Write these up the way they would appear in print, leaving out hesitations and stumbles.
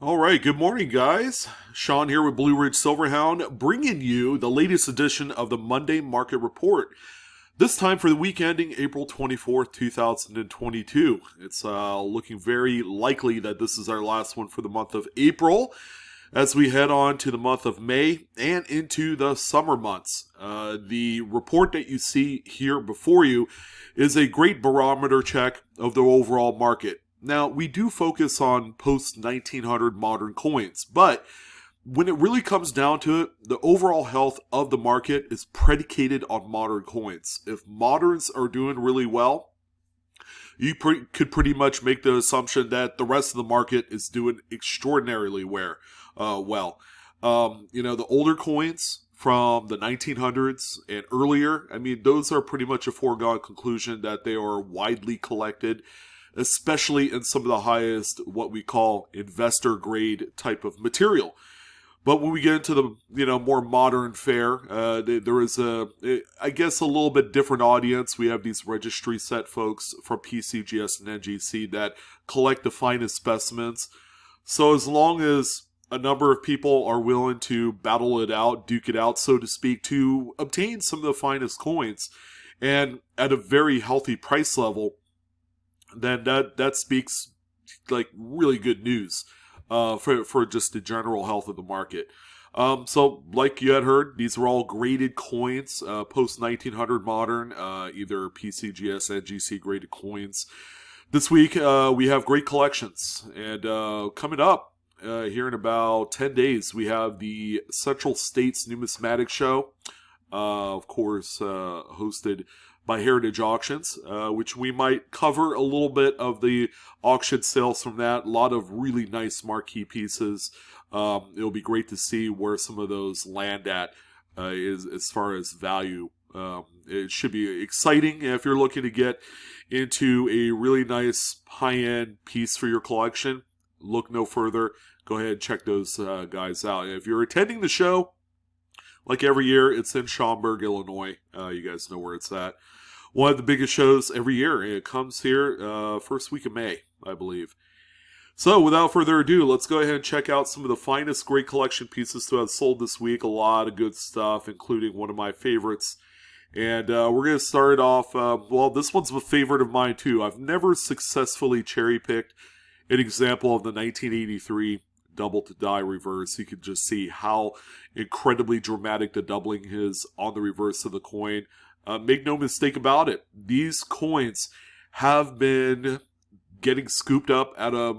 All right, good morning, guys. Sean here with Blue Ridge Silverhound, bringing you the latest edition of the Monday Market Report. This time for the week ending April 24th, 2022. It's looking very likely that this is our last one for the month of April as we head on to the month of May and into the summer months. The report that you see here before you is a great barometer check of the overall market. Now, we do focus on post-1900 modern coins, but when it really comes down to it, the overall health of the market is predicated on modern coins. If moderns are doing really well, you could pretty much make the assumption that the rest of the market is doing extraordinarily well. The older coins from the 1900s and earlier, those are pretty much a foregone conclusion that they are widely collected, especially in some of the highest, what we call investor grade type of material. But when we get into the, more modern fare, there is a little bit different audience. We have these registry set folks from PCGS and NGC that collect the finest specimens. So as long as a number of people are willing to battle it out, duke it out, so to speak, to obtain some of the finest coins, and at a very healthy price level, then that speaks like really good news for just the general health of the market. So like you had heard, these are all graded coins, post 1900 modern, either PCGS, NGC graded coins. This week we have great collections, and coming up here in about 10 days, we have the Central States Numismatic Show, of course hosted by Heritage Auctions, which we might cover a little bit of the auction sales from that. A lot of really nice marquee pieces. It'll be great to see where some of those land at is as far as value. It should be exciting if you're looking to get into a really nice high-end piece for your collection. Look no further. Go ahead and check those guys out. If you're attending the show, like every year, it's in Schaumburg, Illinois. You guys know where it's at. One of the biggest shows every year. It comes here first week of May, I believe. So without further ado, let's go ahead and check out some of the finest great collection pieces to have sold this week. A lot of good stuff, including one of my favorites. And we're going to start off, this one's a favorite of mine too. I've never successfully cherry-picked an example of the 1983 double to die reverse. You can just see how incredibly dramatic the doubling is on the reverse of the coin. Make no mistake about it, these coins have been getting scooped up at a,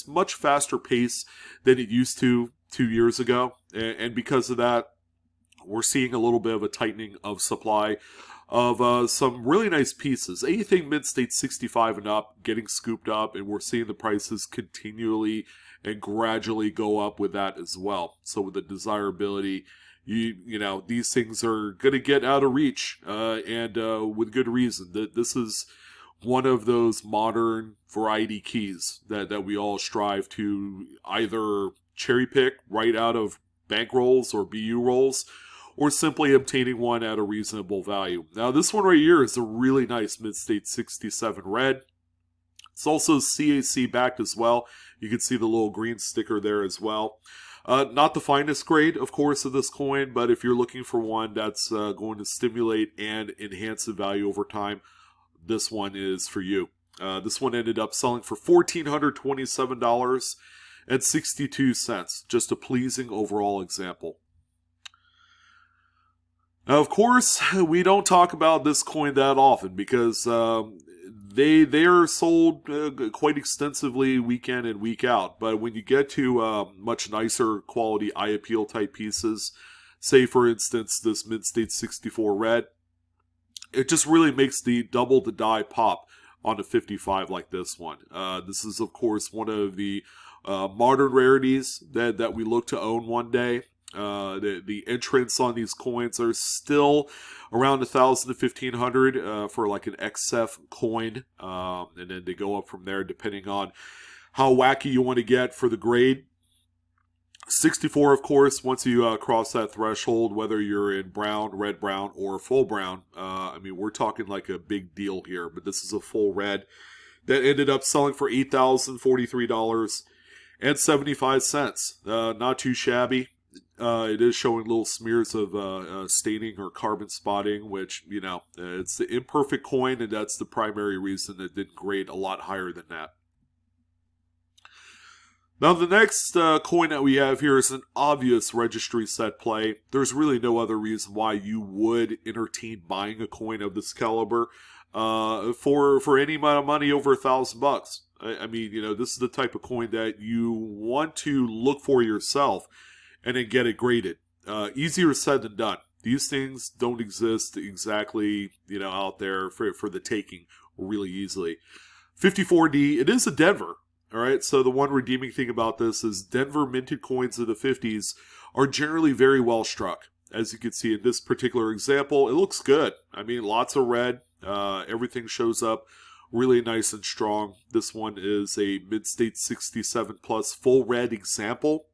much faster pace than it used to 2 years ago. And because of that, we're seeing a little bit of a tightening of supply of some really nice pieces. Anything mid-state 65 and up getting scooped up, and we're seeing the prices continually and gradually go up with that as well. So with the desirability, these things are going to get out of reach, and with good reason. This is one of those modern variety keys that we all strive to either cherry pick right out of bankrolls or BU rolls, or simply obtaining one at a reasonable value. Now, this one right here is a really nice mid-state 67 red. It's also CAC backed as well. You can see the little green sticker there as well. Not the finest grade, of course, of this coin, but if you're looking for one that's going to stimulate and enhance the value over time, this one is for you. This one ended up selling for $1,427.62. Just a pleasing overall example. Now, of course, we don't talk about this coin that often because they are sold quite extensively week in and week out. But when you get to much nicer quality eye appeal type pieces, say for instance this mid-state 64 red, it just really makes the double the die pop on a 55 like this one. This is of course one of the modern rarities that we look to own one day. The entrants on these coins are still around 1,000 to 1,500 for like an XF coin, and then they go up from there depending on how wacky you want to get for the grade. 64, of course, once you cross that threshold, whether you're in brown, red brown, or full brown, we're talking like a big deal here. But this is a full red that ended up selling for $8,043. and 75 cents. Not too shabby. It is showing little smears of staining or carbon spotting, which, it's the imperfect coin, and that's the primary reason it didn't grade a lot higher than that. Now, the next coin that we have here is an obvious registry set play. There's really no other reason why you would entertain buying a coin of this caliber for any amount of money over $1,000. I mean, this is the type of coin that you want to look for yourself and then get it graded. Easier said than done. These things don't exist exactly, out there for the taking really easily. 54D, it is a Denver. All right, so the one redeeming thing about this is Denver minted coins of the 50s are generally very well struck. As you can see in this particular example, it looks good. I mean, lots of red. Everything shows up really nice and strong. This one is a Mid-State 67 Plus full red example.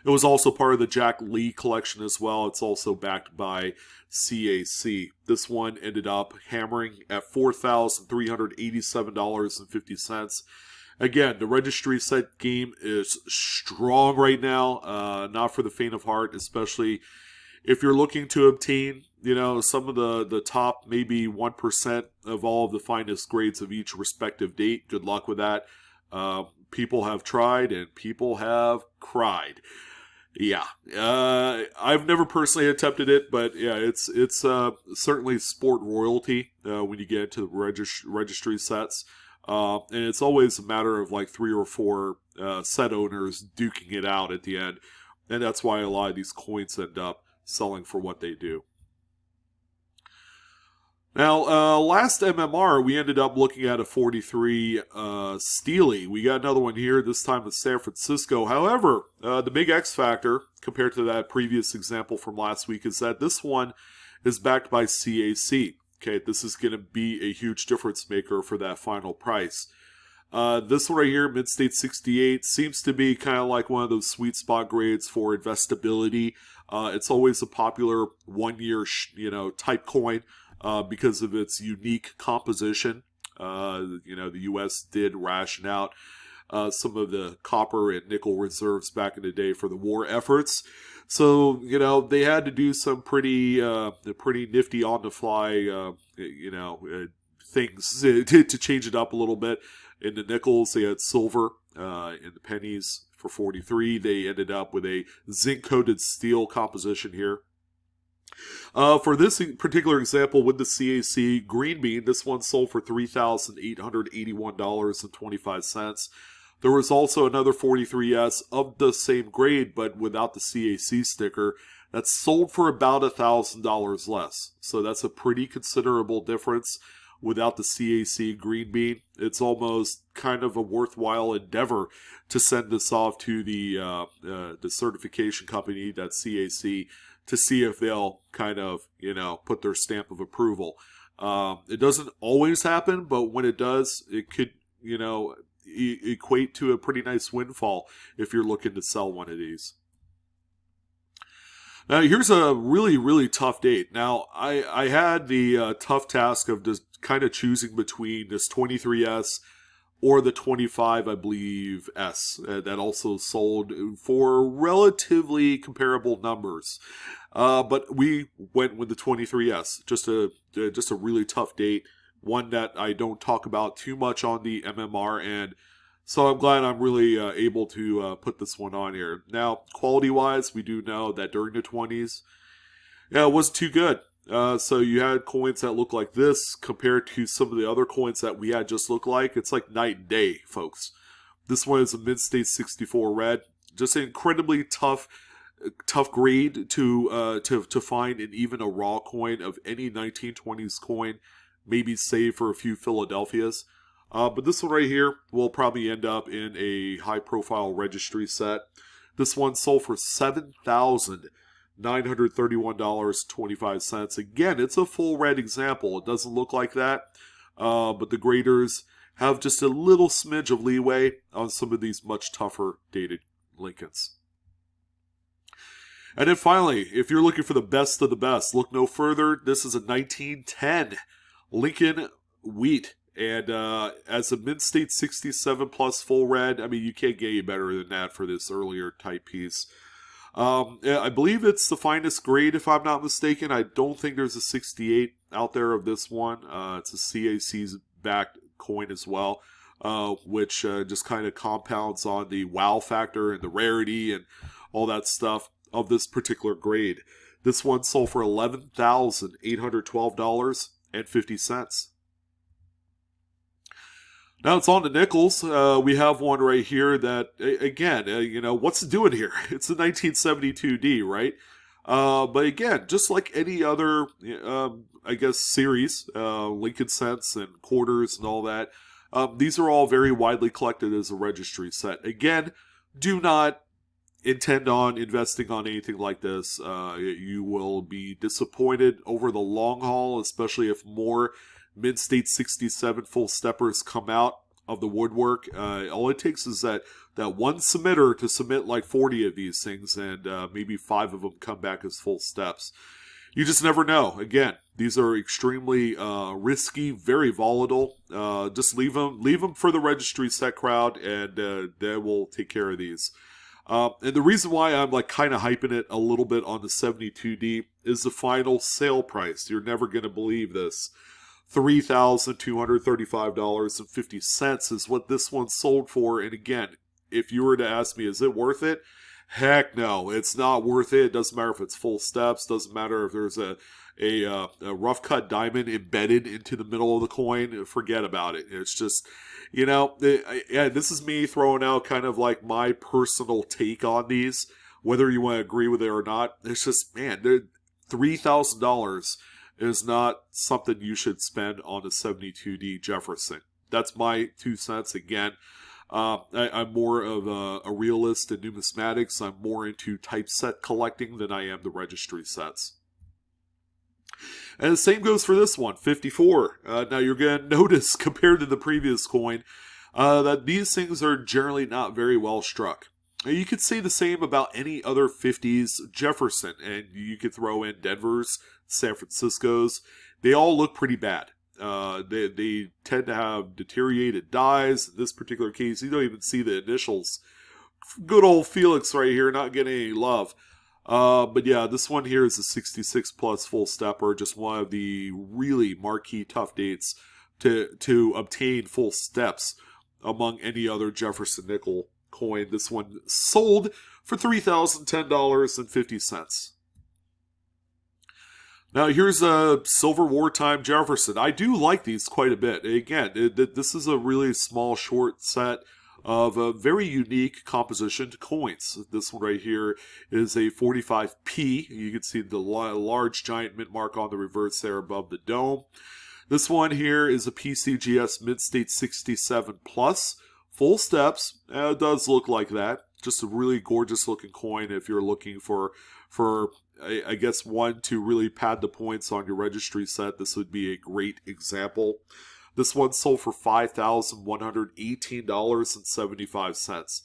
It was also part of the Jack Lee collection as well. It's also backed by CAC. This one ended up hammering at $4,387.50. Again, the registry set game is strong right now, not for the faint of heart, especially if you're looking to obtain, some of the top maybe 1% of all of the finest grades of each respective date. Good luck with that. People have tried and people have cried. Yeah, I've never personally attempted it, but yeah, it's certainly sport royalty when you get into the registry sets. And it's always a matter of like 3 or 4 set owners duking it out at the end. And that's why a lot of these coins end up selling for what they do. Now, last MMR, we ended up looking at a 43 Steely. We got another one here, this time in San Francisco. However, the big X factor, compared to that previous example from last week, is that this one is backed by CAC. Okay, this is going to be a huge difference maker for that final price. This one right here, Mid-State 68, seems to be kind of like one of those sweet spot grades for investability. It's always a popular one-year, type coin because of its unique composition. The U.S. did ration out some of the copper and nickel reserves back in the day for the war efforts. So, they had to do some pretty nifty on-the-fly, things to change it up a little bit. In the nickels, they had silver. In the pennies for 43, they ended up with a zinc-coated steel composition here. For this particular example with the CAC Green Bean, this one sold for $3,881.25. There was also another 43S of the same grade, but without the CAC sticker, that sold for about $1,000 less. So that's a pretty considerable difference without the CAC Green Bean. It's almost kind of a worthwhile endeavor to send this off to the certification company, that CAC, to see if they'll kind of, put their stamp of approval. It doesn't always happen, but when it does, it could, equate to a pretty nice windfall if you're looking to sell one of these. Now, here's a really, really tough date. Now, I had the tough task of just kind of choosing between this 23S or the 25, I believe, S that also sold for relatively comparable numbers. But we went with the 23S, just a really tough date. One that I don't talk about too much on the MMR, and so I'm glad I'm really able to put this one on here. Now, quality-wise, we do know that during the 20s, it wasn't too good. So you had coins that look like this compared to some of the other coins that we had just look like. It's like night and day, folks. This one is a Mid-State 64 red. Just an incredibly tough grade to find in even a raw coin of any 1920s coin. Maybe save for a few Philadelphias. But this one right here will probably end up in a high-profile registry set. This one sold for $7,931.25. Again, it's a full red example. It doesn't look like that, but the graders have just a little smidge of leeway on some of these much tougher dated Lincolns. And then finally, if you're looking for the best of the best, look no further. This is a 1910 Lincoln Wheat And as a mint state 67 plus full red, I mean, you can't get any better than that for this earlier type piece. I believe it's the finest grade, if I'm not mistaken. I don't think there's a 68 out there of this one. It's a CAC's backed coin as well, which just kind of compounds on the wow factor and the rarity and all that stuff of this particular grade. This one sold for $11,812.50. Now it's on to nickels. We have one right here that, again, what's it doing here? It's a 1972D, right? But again, just like any other, I guess, series, Lincoln cents and quarters and all that, these are all very widely collected as a registry set. Again, do not intend on investing on anything like this. You will be disappointed over the long haul, especially if more Mint State 67 full steppers come out of the woodwork. All it takes is that one submitter to submit like 40 of these things, and maybe 5 of them come back as full steps. You just never know. Again, these are extremely risky, very volatile. Just leave them for the registry set crowd, and they will take care of these. And the reason why I'm like kind of hyping it a little bit on the 72D is the final sale price. You're never going to believe this. $3,235.50 is what this one sold for. And again, if you were to ask me, is it worth it? Heck no, it's not worth it. It doesn't matter if it's full steps. Doesn't matter if there's a rough cut diamond embedded into the middle of the coin. Forget about it. It's just, this is me throwing out kind of like my personal take on these, whether you want to agree with it or not. It's just, man, $3,000 is not something you should spend on a 72D Jefferson. That's my 2 cents. Again, I'm more of a realist in numismatics. I'm more into typeset collecting than I am the registry sets. And the same goes for this one, 54. Now you're going to notice, compared to the previous coin, that these things are generally not very well struck. You could say the same about any other 50s Jefferson, and you could throw in Denver's, San Francisco's. They all look pretty bad. They tend to have deteriorated dies. In this particular case, you don't even see the initials. Good old Felix right here, not getting any love. But yeah, this one here is a 66 plus full stepper, just one of the really marquee tough dates to obtain full steps among any other Jefferson nickel coin. This one sold for $3,010.50. Now here's a silver wartime Jefferson. I do like these quite a bit. Again, this is a really small, short set of a very unique composition to coins. This one right here is a 45P. You can see the large giant mint mark on the reverse there above the dome. This one here is a PCGS Mint State 67 Plus. Full steps. It does look like that. Just a really gorgeous looking coin if you're looking for I guess one to really pad the points on your registry set. This would be a great example. This one sold for $5,118.75.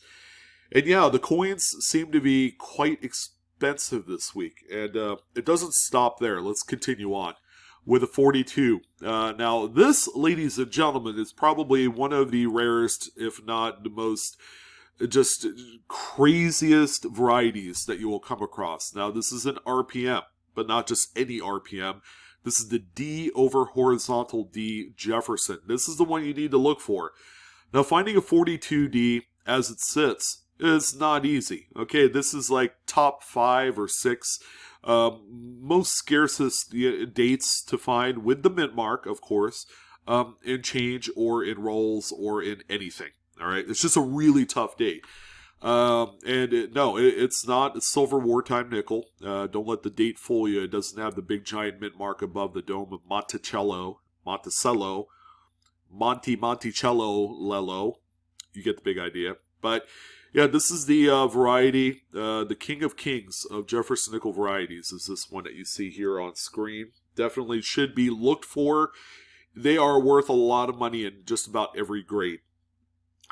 And yeah, the coins seem to be quite expensive this week. And it doesn't stop there. Let's continue on with a 42. Now, this, ladies and gentlemen, is probably one of the rarest, if not the most just craziest varieties that you will come across. Now, this is an RPM, but not just any RPM. This is the D over horizontal D Jefferson. This is the one you need to look for. Now, finding a 42D as it sits is not easy. Okay, this is like top 5 or 6 most scarcest dates to find with the mint mark, of course, in change or in rolls or in anything. All right, it's just a really tough date. It's not a silver wartime nickel. Don't let the date fool you. It doesn't have the big giant mint mark above the dome of Monticello, Lello. You get the big idea. But yeah, this is the variety, the king of kings of Jefferson nickel varieties is this one that you see here on screen. Definitely should be looked for. They are worth a lot of money in just about every grade.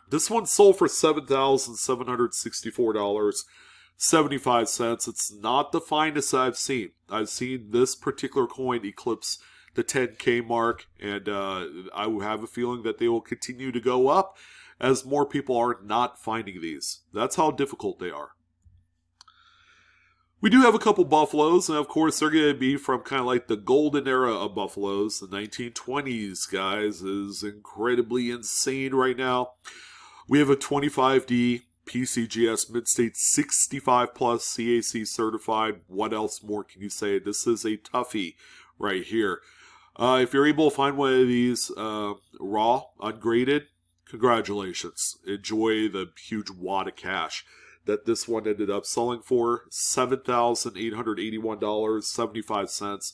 This one sold for $7,764.75. It's not the finest I've seen. I've seen this particular coin eclipse the 10K mark, and I have a feeling that they will continue to go up as more people are not finding these. That's how difficult they are. We do have a couple buffaloes, and of course they're going to be from kind of like the golden era of buffaloes. The 1920s, guys, is incredibly insane right now. We have a 25D PCGS Mid-State 65 plus CAC certified. What else more can you say? This is a toughie right here. If you're able to find one of these raw, ungraded, congratulations. Enjoy the huge wad of cash that this one ended up selling for. $7,881.75.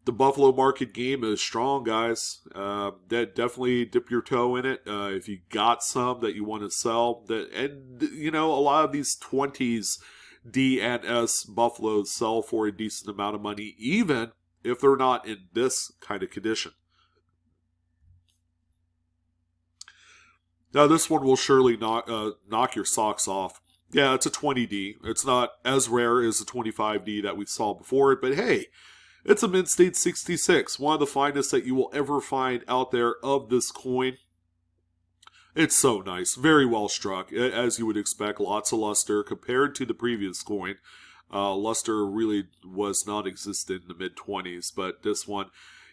The Buffalo market game is strong, guys. That definitely dip your toe in it. If you got some that you want to sell, and you know, a lot of these 20s D and S Buffaloes sell for a decent amount of money, even if they're not in this kind of condition. Now, this one will surely knock your socks off. Yeah, it's a 20D. It's not as rare as the 25D that we saw before it, but hey, it's a Mid-State 66, one of the finest that you will ever find out there of this coin. It's so nice, very well struck, as you would expect. Lots of luster compared to the previous coin. Luster really was non-existent in the mid-20s, but this one,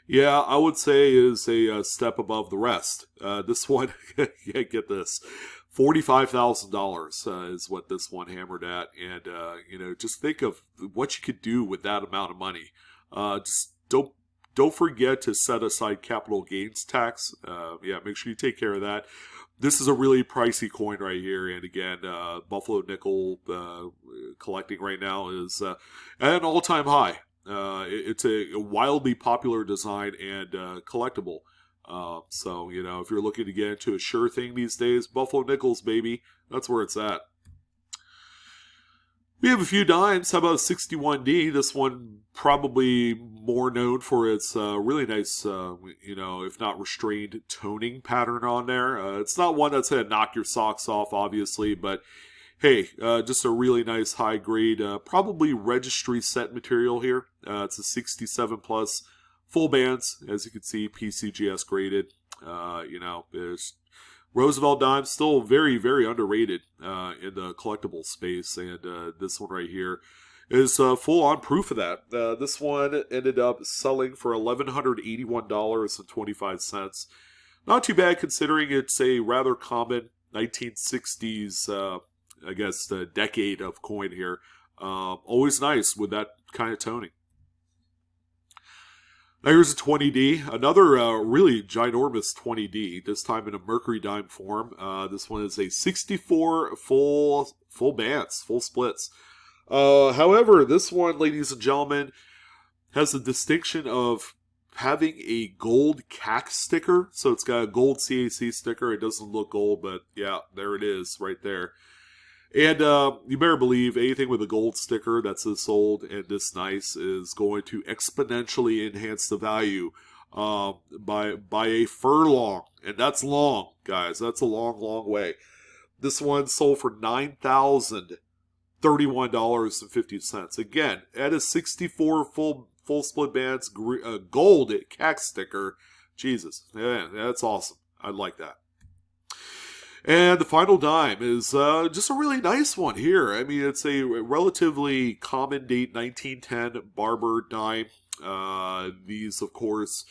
yeah, I would say is a step above the rest. This one, yeah, get this, $45,000 is what this one hammered at, and you know, just think of what you could do with that amount of money. Just don't forget to set aside capital gains tax. Yeah, make sure you take care of that. This is a really pricey coin right here, and again, Buffalo nickel collecting right now is at an all-time high. It's a wildly popular design and collectible. So, you know, if you're looking to get into a sure thing these days, Buffalo nickels, baby, that's where it's at. We have a few dimes. How about 61D? This one probably more known for its really nice, you know, if not restrained toning pattern on there. It's not one that's going to knock your socks off, obviously, but hey, just a really nice high grade, probably registry set material here. It's a 67 plus full bands, as you can see, PCGS graded. You know, there's Roosevelt dime, still very, very underrated in the collectible space, and this one right here is full-on proof of that. This one ended up selling for $1,181.25. Not too bad considering it's a rather common 1960s, I guess, decade of coin here. Always nice with that kind of toning. Now here's a 20D, another really ginormous 20D, this time in a Mercury dime form. This one is a 64 full bands, full splits. However, this one, ladies and gentlemen, has the distinction of having a gold CAC sticker. So it's got a gold CAC sticker. It doesn't look gold, but yeah, there it is right there. And you better believe anything with a gold sticker that's this old and this nice is going to exponentially enhance the value by a furlong. And that's long, guys. That's a long, long way. This one sold for $9,031.50. Again, at a 64 full split bands gold CAC sticker. Jesus, yeah, that's awesome. I like that. And the final dime is just a really nice one here. I mean, it's a relatively common date 1910 Barber dime. These, of course,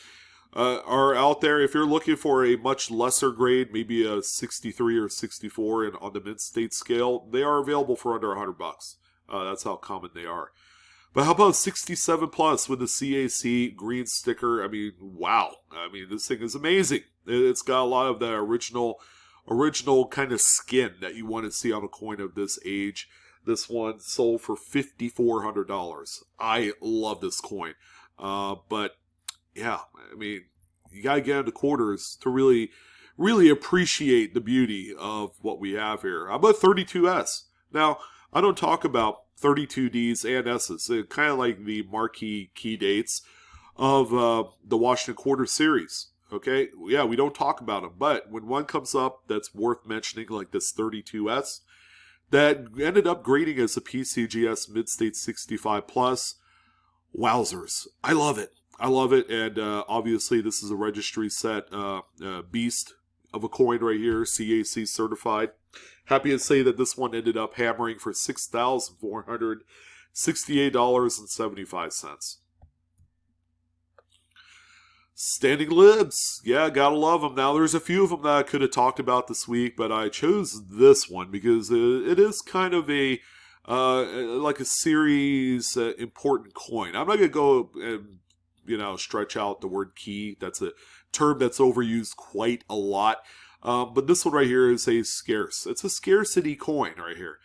are out there. If you're looking for a much lesser grade, maybe a 63 or 64 and on the Mid-State scale, they are available for under $100. That's how common they are. But how about 67 plus with the CAC green sticker? I mean, wow. I mean, this thing is amazing. It's got a lot of the original kind of skin that you want to see on a coin of this age. This one sold for $5,400. I love this coin. But yeah, I mean, you got to get into quarters to really, really appreciate the beauty of what we have here. How about 32S? Now, I don't talk about 32Ds and S's. They're kind of like the marquee key dates of the Washington Quarter Series. Okay, yeah, we don't talk about them, but when one comes up that's worth mentioning, like this 32S, that ended up grading as a PCGS Mid-State 65 plus, wowzers. I love it. I love it, and obviously this is a registry set beast of a coin right here, CAC certified. Happy to say that this one ended up hammering for $6,468.75. Standing libs. Yeah, gotta love them. Now, there's a few of them that I could have talked about this week, but I chose this one because it is kind of a like a series important coin. I'm not gonna go and stretch out the word key. That's a term that's overused quite a lot. But this one right here is a scarce. It's a scarcity coin right here.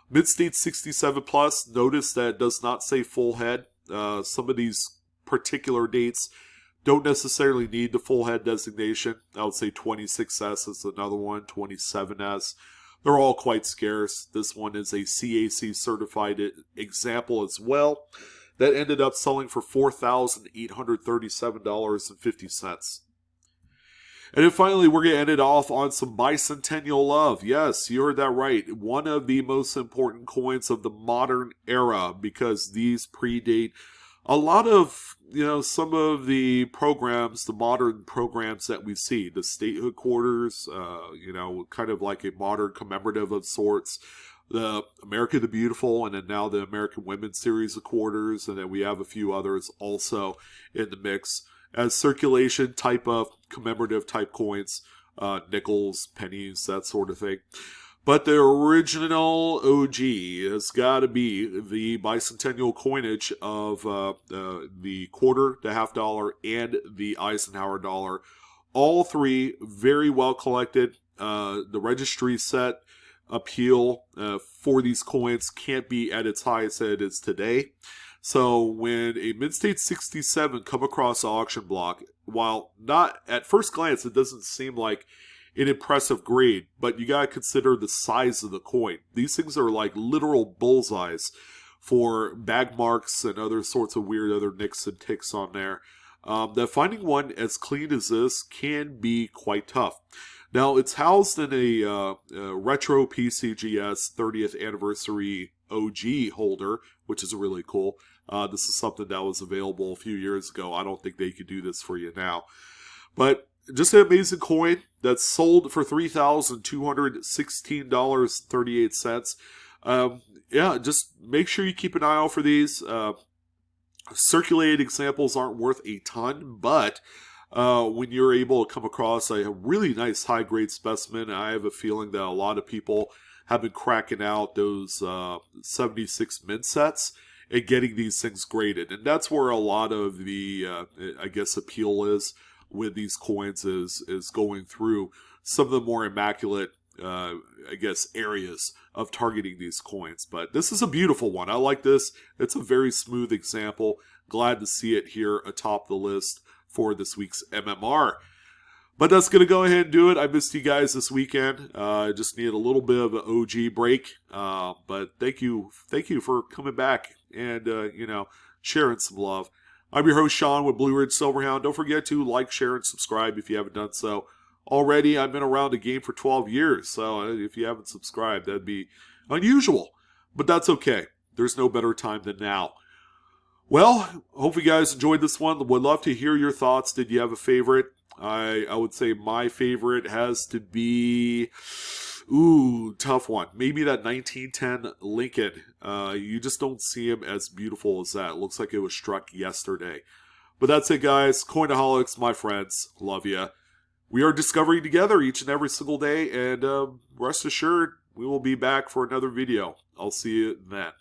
Mid-state 67 plus. Notice that it does not say full head. Some of these particular dates don't necessarily need the full head designation. I would say 26S is another one, 27S. They're all quite scarce. This one is a CAC certified example as well. That ended up selling for $4,837.50. And then finally, we're going to end it off on some Bicentennial love. Yes, you heard that right. One of the most important coins of the modern era, because these predate a lot of, some of the programs, the modern programs that we see, the statehood quarters, kind of like a modern commemorative of sorts, the America the Beautiful, and then now the American Women's series of quarters, and then we have a few others also in the mix as circulation type of commemorative type coins, nickels, pennies, that sort of thing. But the original OG has got to be the bicentennial coinage of the quarter, the half dollar, and the Eisenhower dollar. All three very well collected. The registry set appeal for these coins can't be at its highest that it is today. So when a mid-state 67 come across the auction block, while not at first glance it doesn't seem like an impressive grade, but you gotta consider the size of the coin. These things are like literal bullseyes for bag marks and other sorts of weird other nicks and ticks on there. That finding one as clean as this can be quite tough. Now, it's housed in a retro PCGS 30th anniversary OG holder, which is really cool. This is something that was available a few years ago. I don't think they could do this for you now. But just an amazing coin that's sold for $3,216.38. Yeah, just make sure you keep an eye out for these. Circulated examples aren't worth a ton, but when you're able to come across a really nice high-grade specimen, I have a feeling that a lot of people have been cracking out those 76 mint sets and getting these things graded. And that's where a lot of the, appeal is with these coins is going through some of the more immaculate, areas of targeting these coins. But this is a beautiful one. I like this. It's a very smooth example. Glad to see it here atop the list for this week's MMR. But that's going to go ahead and do it. I missed you guys this weekend. I just needed a little bit of an OG break. But thank you for coming back and, sharing some love. I'm your host, Sean, with Blue Ridge Silverhound. Don't forget to like, share, and subscribe if you haven't done so already. I've been around the game for 12 years, so if you haven't subscribed, that'd be unusual. But that's okay. There's no better time than now. Well, hope you guys enjoyed this one. Would love to hear your thoughts. Did you have a favorite? I would say my favorite has to be... tough one. Maybe that 1910 Lincoln. You just don't see him as beautiful as that. It looks like it was struck yesterday. But that's it, guys. Coinaholics, my friends. Love ya. We are discovering together each and every single day, and rest assured, we will be back for another video. I'll see you then.